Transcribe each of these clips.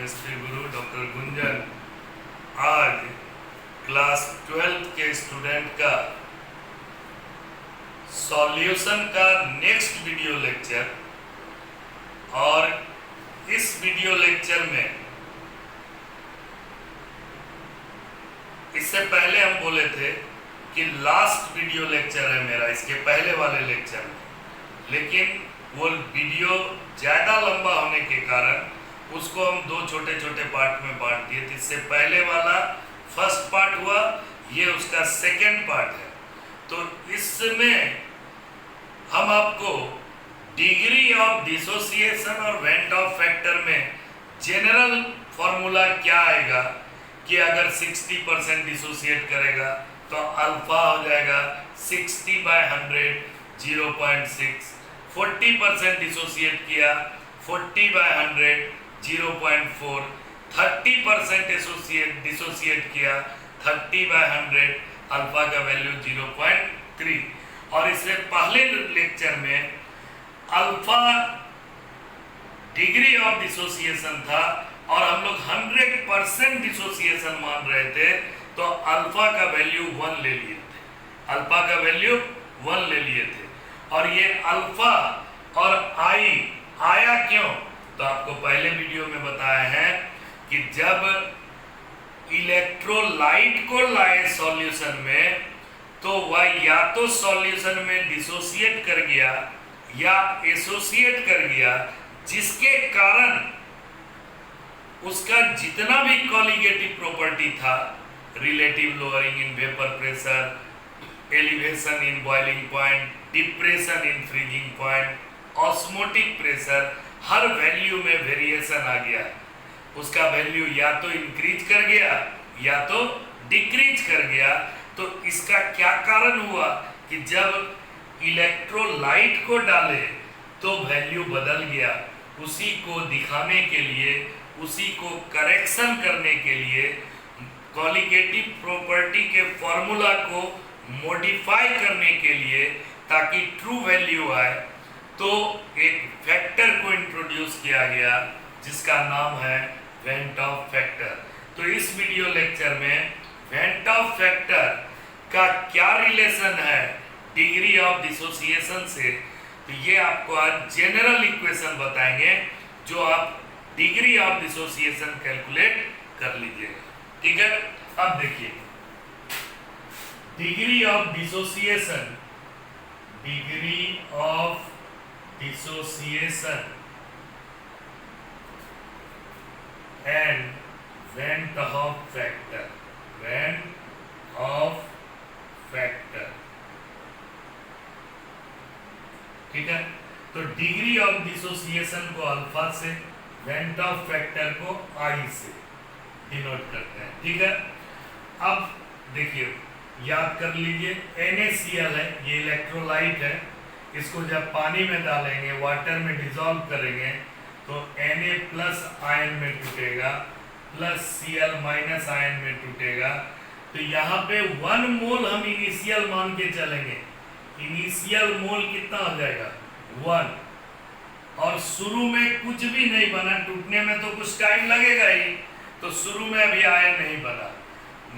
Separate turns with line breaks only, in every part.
Chemistry गुरु doctor Gunjan आज class 12th के student का सॉल्यूशन का नेक्स्ट वीडियो लेक्चर, और इस वीडियो लेक्चर में इससे पहले हम बोले थे कि लास्ट वीडियो लेक्चर है मेरा इसके पहले वाले लेक्चर में, लेकिन वो वीडियो ज़्यादा लंबा होने के कारण उसको हम दो छोटे छोटे पार्ट में बांट दिए थे। इससे पहले वाला फर्स्ट पार्ट हुआ, ये उसका सेकेंड पार्ट है। तो इसमें हम आपको डिग्री ऑफ डिसोसिएशन और वेंट ऑफ फैक्टर में जनरल फॉर्मूला क्या आएगा कि अगर 60% डिसोसिएट करेगा तो अल्फा हो जाएगा 60/100 0.6, 40% डिसोसिएट किया 40/100 0.4, 30% डिसोसिएट किया 30/100 अल्फा का वैल्यू 0.3। और इससे पहले लेक्चर में अल्फा डिग्री ऑफ डिसोसिएशन था और हम लोग 100% डिसोसिएशन मान रहे थे, तो अल्फा का वैल्यू 1 ले लिए थे, अल्फा का वैल्यू 1 ले लिए थे। और ये अल्फा और आई आया क्यों, तो आपको पहले वीडियो में बताया है कि जब इलेक्ट्रोलाइट को लाए सॉल्यूशन में तो वह या तो सॉल्यूशन में डिसोसिएट कर गया या एसोसिएट कर गया, जिसके कारण उसका जितना भी कॉलिगेटिव प्रॉपर्टी था, relative lowering in vapour pressure, elevation in boiling point, depression in freezing point, osmotic pressure, her value में वेरिएशन आ गया। उसका वैल्यू या तो इंक्रीज कर गया या तो डिक्रीज कर गया। तो इसका क्या कारण हुआ कि जब इलेक्ट्रोलाइट को डाले तो वैल्यू बदल गया। उसी को दिखाने के लिए, उसी को करेक्शन करने के लिए, कॉलिगेटिव प्रॉपर्टी के फॉर्मूला को मॉडिफाई करने के लिए, ताकि ट्रू वैल्यू आए, तो एक फैक्टर को इंट्रोड्यूस किया गया जिसका नाम है वेंट ऑफ फैक्टर। तो इस वीडियो लेक्चर में वेंट ऑफ फैक्टर का क्या रिलेशन है डिग्री ऑफ डिसोसिएशन से, तो ये आपको आज जनरल इक्वेशन बताएंगे जो आप डिग्री ऑफ डिसोसिएशन कैलकुलेट कर लीजिएगा। ठीक है, अब देखिए degree of dissociation, degree of dissociation and van't Hoff factor, went Hoff factor. ठीक है, तो डिग्री ऑफ डिसोसिएशन को अल्फा से, वेंट ऑफ फैक्टर को आई से डिनोट करते हैं। ठीक है, अब देखिए याद कर लीजिए NaCl है, ये इलेक्ट्रोलाइट है। इसको जब पानी में डालेंगे, वाटर में डिसॉल्व करेंगे, तो Na+ आयन में टूटेगा प्लस Cl- आयन में टूटेगा। तो यहाँ पे 1 मोल हम इनिशियल मान के चलेंगे। इनिशियल मोल कितना हो जाएगा 1, और शुरू में कुछ भी नहीं बना, टूटने में तो कुछ टाइम लगेगा ही, तो शुरू में अभी आयन नहीं बना।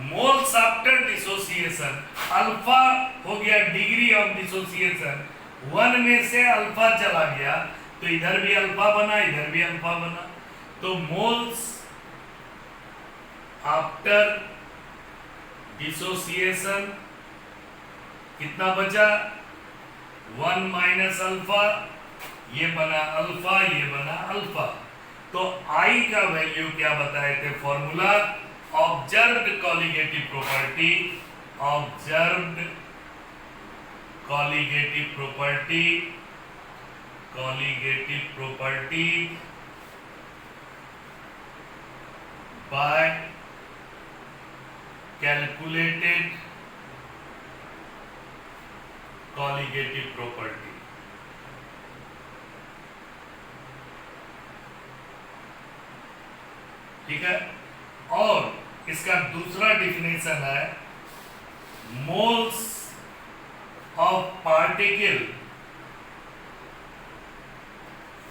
मोल्स आफ्टर डिसोसिएशन, अल्फा हो गया डिग्री ऑफ डिसोसिएशन, 1 में से अल्फा चला गया, तो इधर भी अल्फा बना, इधर भी अल्फा बना। तो मोल्स आफ्टर डिसोसिएशन कितना बचा 1 माइनस अल्फा, ये बना अल्फा, ये बना अल्फा। तो आई का वैल्यू क्या बताए थे formula, observed colligative property, observed colligative property, colligative property by calculated colligative property. ठीक है, और इसका दूसरा डिफिनेशन है moles of particle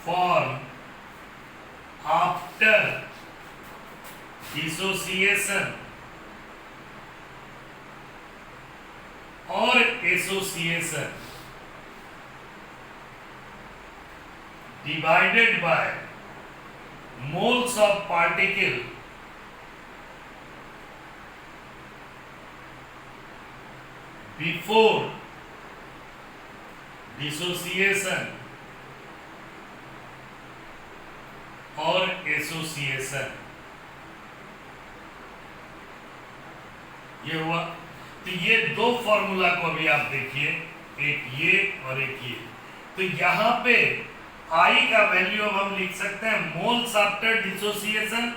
form after dissociation और association divided by moles of particle before dissociation और एसोसिएशन। ये हुआ। तो ये दो फॉर्मूला को अभी आप देखिए, एक ये और एक ये। तो यहां पे I का वैल्यू अब हम लिख सकते हैं moles after dissociation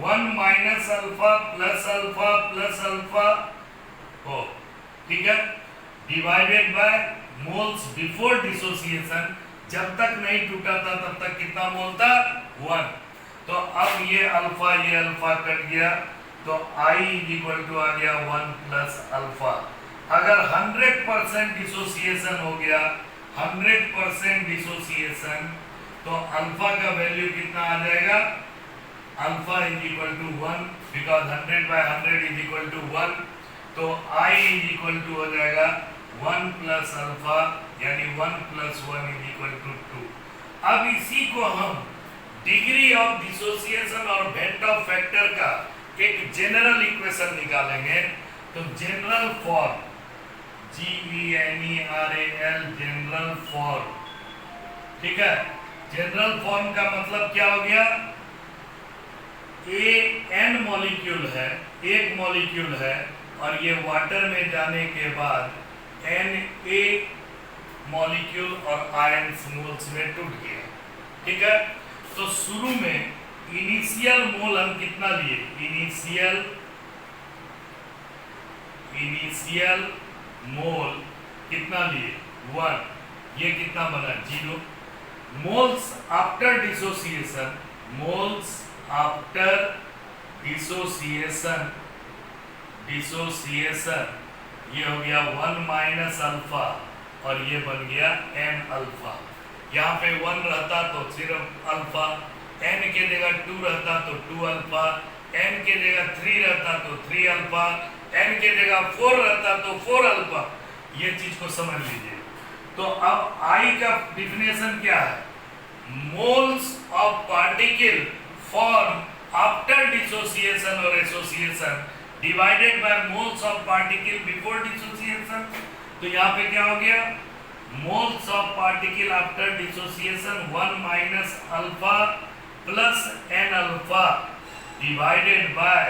1 minus alpha plus alpha plus alpha हो, ठीक है, divided by moles before dissociation, जब तक नहीं टूटा था तब तक कितना मोल था 1। तो अब ये अल्फा कट गया, तो I इक्वल टू आ गया 1 प्लस अल्फा। अगर 100% डिसोसिएशन हो गया, 100% डिसोसिएशन, तो अल्फा का वैल्यू कितना आ जाएगा, alpha is equal to 1 because 100/100 is equal to 1। तो I इज इक्वल टू हो जाएगा 1 प्लस अल्फा, यानी 1 प्लस 1 इज इक्वल टू 2। अब इसी को हम डिग्री ऑफ डिसोसिएशन और वेंट ऑफ फैक्टर का एक जनरल इक्वेशन निकालेंगे। तो general form GENERAL general form, ठीक है। जनरल फॉर्म का मतलब क्या हो गया, n मॉलिक्यूल है, एक मॉलिक्यूल है, और ये वाटर में जाने के बाद Na मॉलिक्यूल और आयंस मोल्स में टूट गया, ठीक है। तो शुरू में इनिशियल मोल हम कितना लिए, इनिशियल मोल कितना लिए 1, ये कितना बना 0। Moles after dissociation, moles after dissociation, ये हो गया 1 माइनस अल्फा और ये बन गया n अल्फा। यहाँ पे 1 रहता तो सिर्फ अल्फा, n के जगह 2 रहता तो 2 अल्फा, n के जगह 3 रहता तो 3 अल्फा, n के जगह 4 रहता तो 4 अल्फा। ये चीज को समझ लीजिए। तो अब I का डिफिनेशन क्या है, moles of particle form after dissociation और association divided by moles of particle before dissociation. तो यहाँ पे क्या हो गया, moles of particle after dissociation 1 minus alpha plus n alpha divided by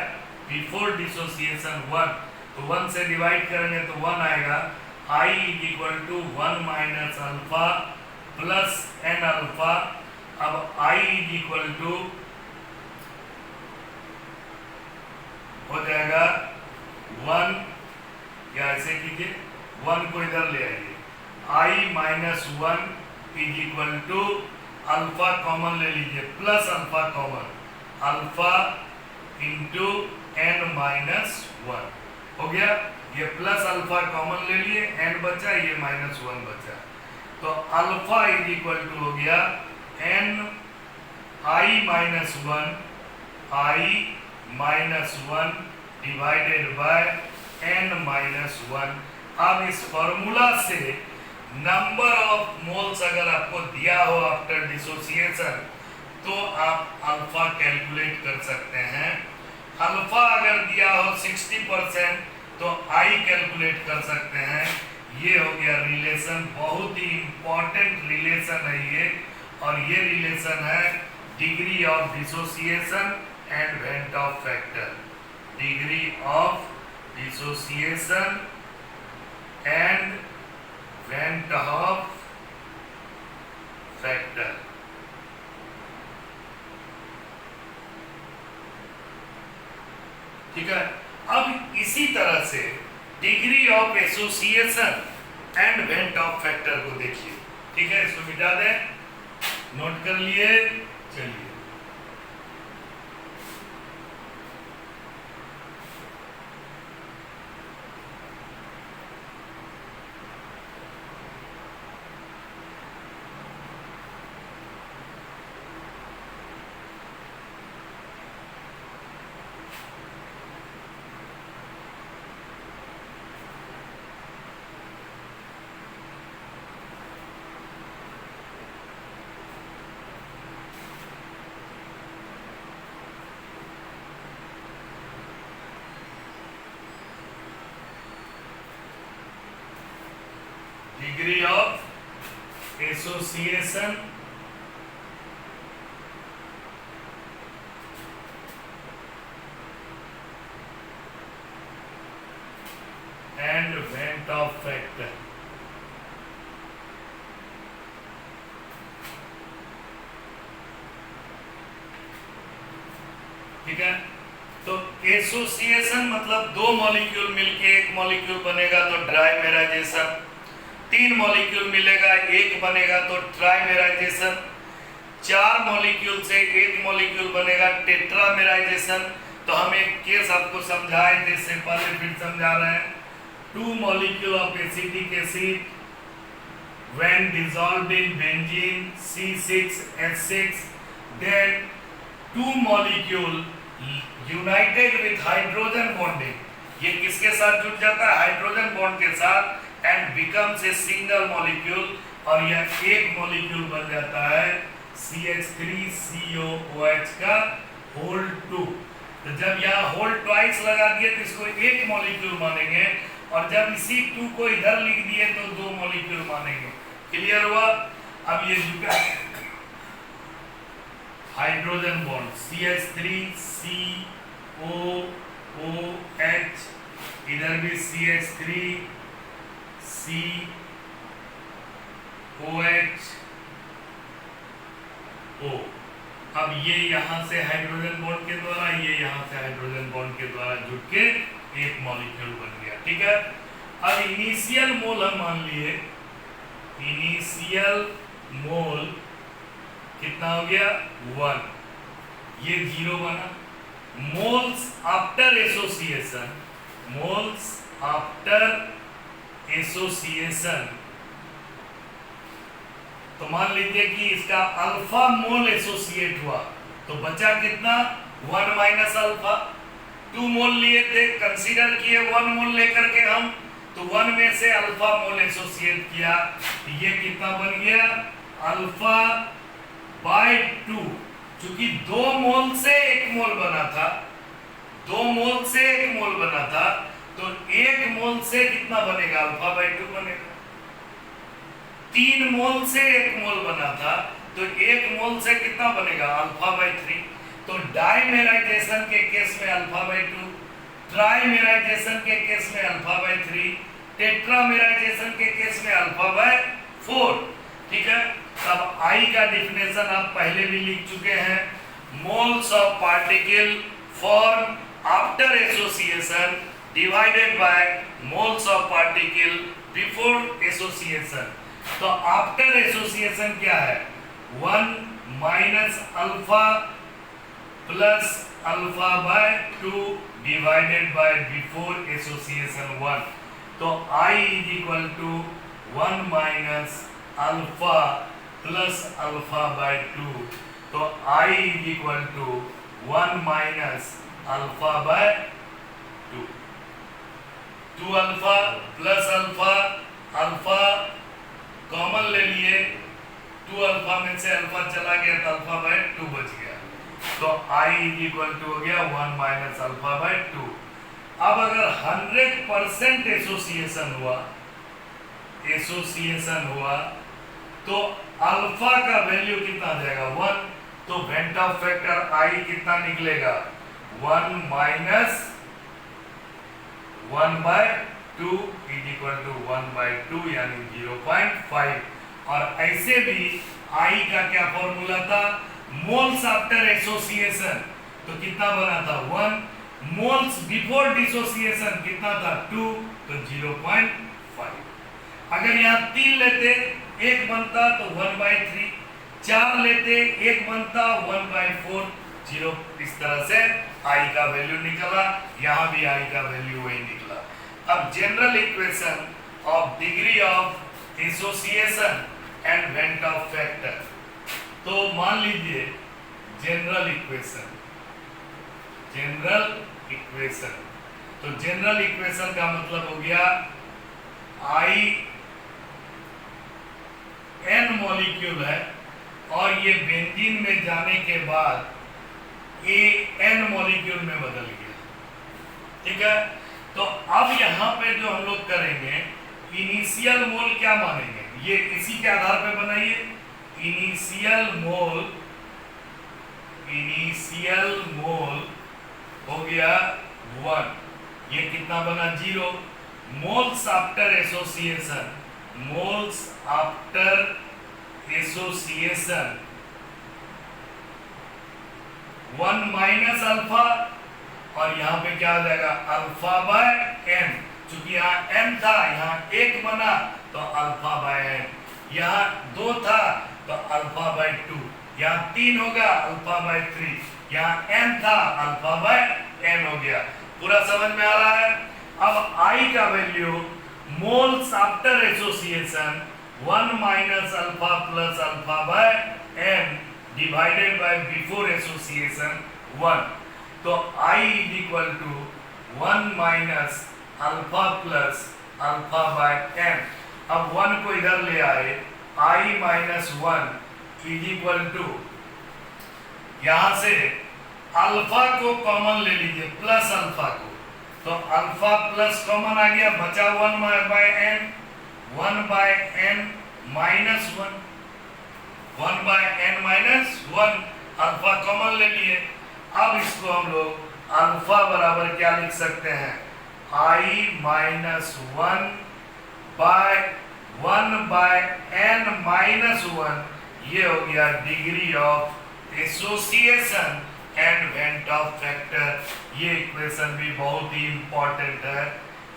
before dissociation 1। तो 1 से डिवाइड करेंगे तो 1 आएगा। I is equal to 1 minus alpha plus n alpha. अब I इज इक्वल टू हो जाएगा 1, या ऐसे कीजिए 1 को इधर ले आइए, I minus 1 is equal to alpha common ले लीजिए plus alpha common, alpha into n minus 1 हो गया। ये प्लस अल्फा कॉमन ले लिए, n बचा, ये माइनस 1 बचा। तो अल्फा इज इक्वल टू हो गया n I minus 1 divided by n minus 1। अब इस फॉर्मूला से नंबर ऑफ मोल्स अगर आपको दिया हो आफ्टर डिसोसिएशन तो आप अल्फा कैलकुलेट कर सकते हैं। अल्फा अगर दिया हो 60% तो I कैलकुलेट कर सकते हैं। ये हो गया रिलेशन, बहुत ही इंपॉर्टेंट रिलेशन है ये, और ये रिलेशन है degree of dissociation and van't Hoff factor. Degree of dissociation and van't Hoff factor. ठीक है। अब इसी तरह से degree of association and van't Hoff factor को देखिए, ठीक है। इसको मिटा दें, नोट कर लिए, चलिए। Association and van't Hoff factor. ठीक है, तो एसोसिएशन मतलब दो मॉलिक्यूल मिलके एक मॉलिक्यूल बनेगा तो ड्राइमेराइजेशन, तीन मॉलिक्यूल मिलेगा एक बनेगा तो ट्राइमेराइजेशन, चार मॉलिक्यूल से एक मॉलिक्यूल बनेगा टेट्रामेराइजेशन। तो हम एक केस आपको समझाए थे, इससे पहले फिर समझा रहे हैं। Two molecule of acetic acid when dissolved in benzene C6H6, then two molecule united with hydrogen bonding, ये किसके साथ जुड़ जाता है? हाइड्रोजन बॉन्ड के साथ, and becomes a single molecule, और यह एक मॉलिक्यूल बन जाता है CH3COOH का होल 2। तो जब यहाँ होल ट्वाइस लगा दिए तो इसको एक मॉलिक्यूल मानेंगे, और जब इसी 2 को इधर लिख दिए तो दो मॉलिक्यूल मानेंगे। क्लियर हुआ? अब ये जुड़ा हाइड्रोजन बॉन्ड CH3COOH, इधर भी CH3COHO। अब ये यहाँ से हाइड्रोजन बॉन्ड के द्वारा, ये यहाँ से हाइड्रोजन बॉन्ड के द्वारा जुड़ के एक मॉलिक्यूल बन गया। ठीक है, अब इनिशियल मोल हम मान लिए, इनिशियल मोल कितना हो गया? 1, ये 0 बना। Moles after association, moles after association, तो मान लीजिए कि इसका अल्फा मोल एसोसिएट हुआ तो बचा कितना? 1 माइनस अल्फा। 2 मोल लिए थे, कंसीडर किए 1 मोल लेकर के हम, तो 1 में से अल्फा मोल एसोसिएट किया, ये कितना बन गया? Alpha by 2। चूंकि 2 मोल से 1 मोल बना था, 2 मोल से 1 मोल बना था, तो 1 मोल से कितना बनेगा? अल्फा बाय 2 बनेगा। 3 मोल से 1 मोल बना था, तो 1 मोल से कितना बनेगा? Alpha by 3। तो डाइमेराइजेशन के केस में अल्फा बाय 2, ट्राइमेराइजेशन के केस में अल्फा बाय 3, टेट्रामेराइजेशन के केस में अल्फा बाय 4। ठीक है, अब I का डिफिनेशन आप पहले भी लिख चुके हैं। Moles of particle form after association divided by moles of particle before association. तो आफ्टर एसोसिएशन क्या है? 1 minus alpha plus alpha by 2 divided by before association 1। तो I is equal to 1 minus alpha plus alpha by 2। तो I is equal to 1 minus alpha by 2। 2 alpha plus alpha, alpha common ले लिए, 2 alpha में से alpha चला गया तो alpha by 2 बच गया। तो I इज इक्वल टू हो गया 1 माइनस अल्फा बाय 2। अब अगर 100% एसोसिएशन हुआ तो अल्फा का वैल्यू कितना आ जाएगा? 1। तो वेंट ऑफ फैक्टर I कितना निकलेगा? 1 minus 1 by 2 is equal to 1 by 2 यानी 0.5। और ऐसे भी I का क्या फॉर्मूला था? मोल्स आफ्टर एसोसिएशन, तो कितना बना था? 1। मोल्स बिफोर डिसोसिएशन कितना था? 2, तो 0.5। अगर यहाँ 3 लेते 1 बनता तो 1/3, 4 लेते 1 बनता 1/4, 0। इस तरह से I का वैल्यू निकला, यहाँ भी I का वैल्यू वही निकला। अब general equation of degree of association and van't Hoff factor. तो मान लीजिए जनरल इक्वेशन, तो जनरल इक्वेशन का मतलब हो गया I n मॉलिक्यूल है और ये बेंजीन में जाने के बाद A n मॉलिक्यूल में बदल गया। ठीक है, तो अब यहाँ पे जो हम लोग करेंगे, इनिशियल मोल क्या मानेंगे? ये इसी के आधार पे बनाइए। इनिशियल मोल हो गया 1, ये कितना बना 0। Moles after association, 1 minus alpha, और यहाँ पे क्या हो जाएगा अल्फा बाय एन। चूंकि यहाँ एन था, यहाँ 1 बना तो अल्फा बाय एन, यहाँ 2 था तो अल्फा बाय 2, यहाँ 3 होगा अल्फा बाय 3, यहाँ n था अल्फा बाय n हो गया। पूरा समझ में आ रहा है। अब I का value moles after association 1 minus alpha plus alpha by n divided by before association 1। तो I is equal to 1 minus alpha plus alpha by n। अब 1 को इधर ले आए, I minus 1 is equal to, यहां से अल्फा को कॉमन ले लीजिए प्लस अल्फा को, तो अल्फा प्लस कॉमन आ गया, बचा 1 by n, 1 by n minus 1, 1 by n minus 1, alpha common ले लिए। अब इसको हम लोग अल्फा बराबर क्या लिख सकते हैं, I minus 1 by n minus 1, ये हो गया degree of association and van't Hoff factor. ये इक्वेशन भी बहुत ही इंपॉर्टेंट है।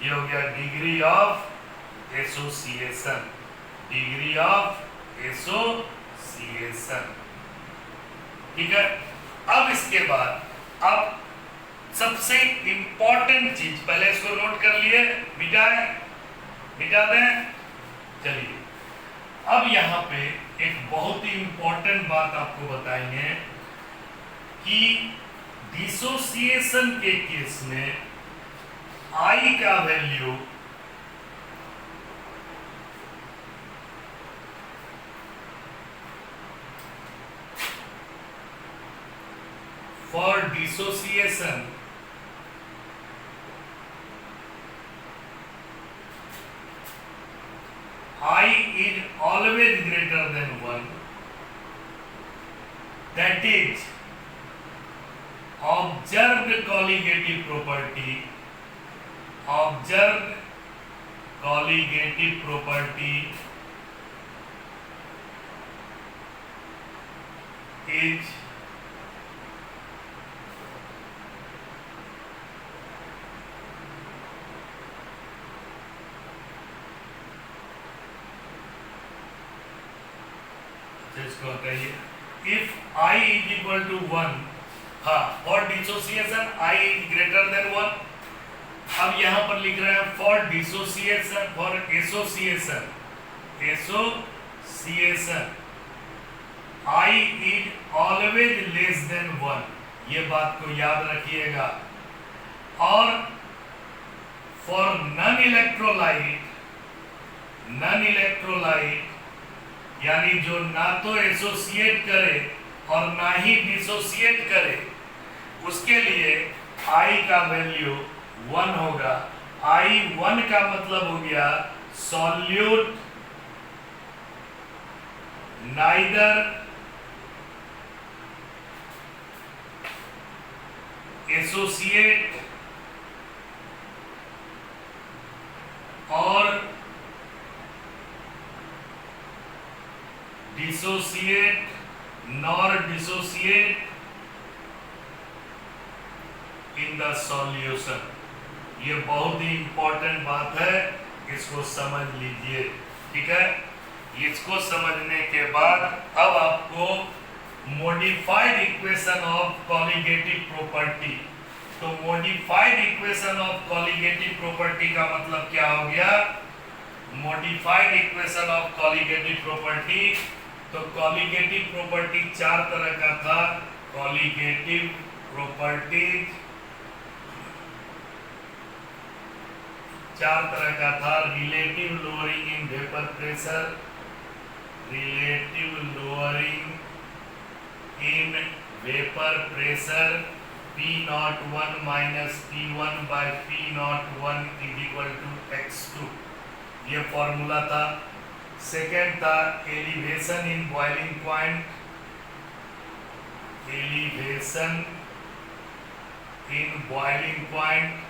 ये हो गया degree of association, degree of association. ठीक है। अब इसके बाद अब सबसे इंपॉर्टेंट चीज, पहले इसको नोट कर लिए, मिटा दें। चलिए अब यहाँ पे एक बहुत ही इंपॉर्टेंट बात आपको बताएंगे कि डिसोसिएशन के केस में I का value for dissociation I is always greater than 1, that is observed colligative property is इसको बताइए, if I is equal to 1, हाँ, for dissociation I is greater than 1। अब यहाँ पर लिख रहे हैं for dissociation, for association I is always less than 1, ये बात को याद रखिएगा। और for non electrolyte यानी जो ना तो एसोसिएट करे और ना ही डिसोसिएट करे, उसके लिए I का वैल्यू 1 होगा। I1 का मतलब हो गया सॉल्यूट नाइदर एसोसिएट और dissociate nor dissociate in the solution. ये बहुत ही इंपॉर्टेंट बात है, इसको समझ लीजिए। ठीक है। इसको समझने के बाद अब आपको modified equation of colligative property, तो modified equation of colligative property का मतलब क्या हो गया, modified equation of colligative property, तो कॉलिगेटिव प्रॉपर्टी 4 तरह का था। कॉलिगेटिव प्रॉपर्टीज 4 तरह का था। Relative lowering in vapour pressure, relative lowering in vapour pressure P01 minus P1 by P01 is equal to x2, ये फॉर्मूला था। सेकेंड था elevation in boiling point, elevation in boiling point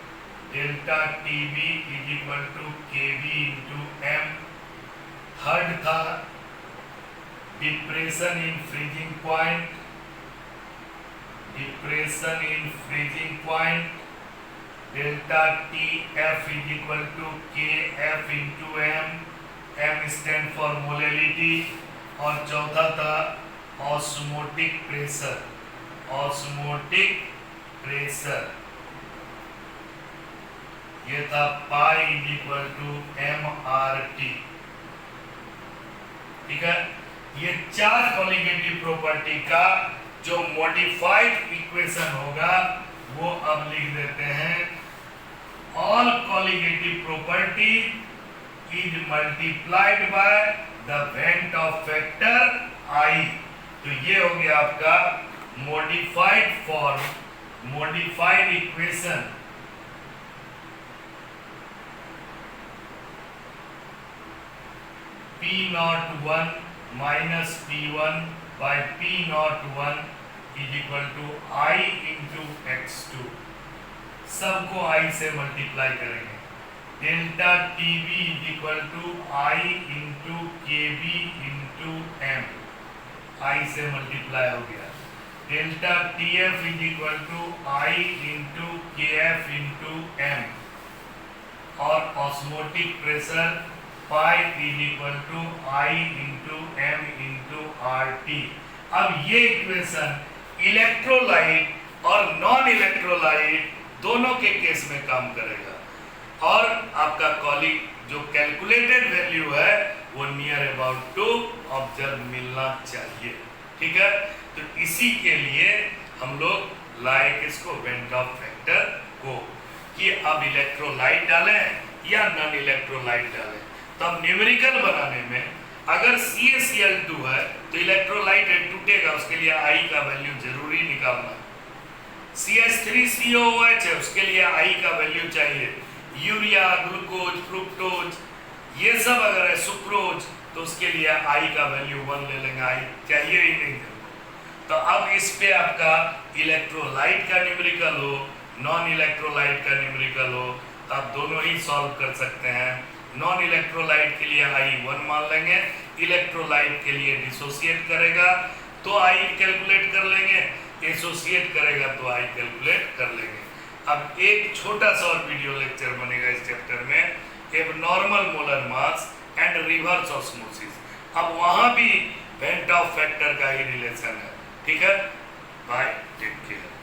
delta Tb is equal to Kb into m. Third था depression in freezing point, depression in freezing point delta T F is equal to K F into m, m stand for molality. और चौथा था osmotic pressure, osmotic pressure, ये था pi is equal to M R T. ठीक है, ये चार colligative property का जो मॉडिफाइड इक्वेशन होगा वो अब लिख देते हैं। All colligative property is multiplied by the went Hoff factor I. तो ये हो गया आपका modified form, modified equation P01 minus P1 by P01 is equal to I into x2। सबको I से मल्टीप्लाई करेंगे। Delta TB is equal to I into KB into M, I से multiply हो गया। Delta TF is equal to I into KF into M। और osmotic pressure pi is equal to I into M into R T. अब ये equation electrolyte और non electrolyte दोनों के case में काम करेगा। और आपका कॉलिग जो कैलकुलेटेड वैल्यू है वो नियर अबाउट टू ऑब्जर्व मिलना चाहिए। ठीक है, तो इसी के लिए हम लोग लाए किसको, वेंट ऑफ फैक्टर को, कि अब इलेक्ट्रोलाइट डालें या नॉन इलेक्ट्रोलाइट डालें। तो अब न्यूमेरिकल बनाने में अगर CaCl2 है तो इलेक्ट्रोलाइट टूटेगा, उसके लिए I का वैल्यू जरूरी निकालना। CH3COOH है, उसके लिए I का वैल्यू चाहिए। यूरिया, ग्लूकोज, फ्रुक्टोज ये सब अगर है, सुक्रोज, तो उसके लिए I का वैल्यू 1 ले लेंगे, I चाहिए ही नहीं। तो अब इस पे आपका इलेक्ट्रोलाइट का न्यूमेरिकल हो, नॉन इलेक्ट्रोलाइट का न्यूमेरिकल हो, तो आप दोनों ही सॉल्व कर सकते हैं। नॉन इलेक्ट्रोलाइट के लिए I 1 मान लेंगे, इलेक्ट्रोलाइट के लिए डिसोसिएट करेगा तो I कैलकुलेट कर लेंगे, एसोसिएट करेगा तो I कैलकुलेट कर लेंगे। अब एक छोटा सा और वीडियो लेक्चर बनेगा इस चैप्टर में, abnormal molar mass and reverse osmosis. अब वहां भी वेंट ऑफ फैक्टर का ही रिलेशन है। ठीक है, बाय, टेक केयर।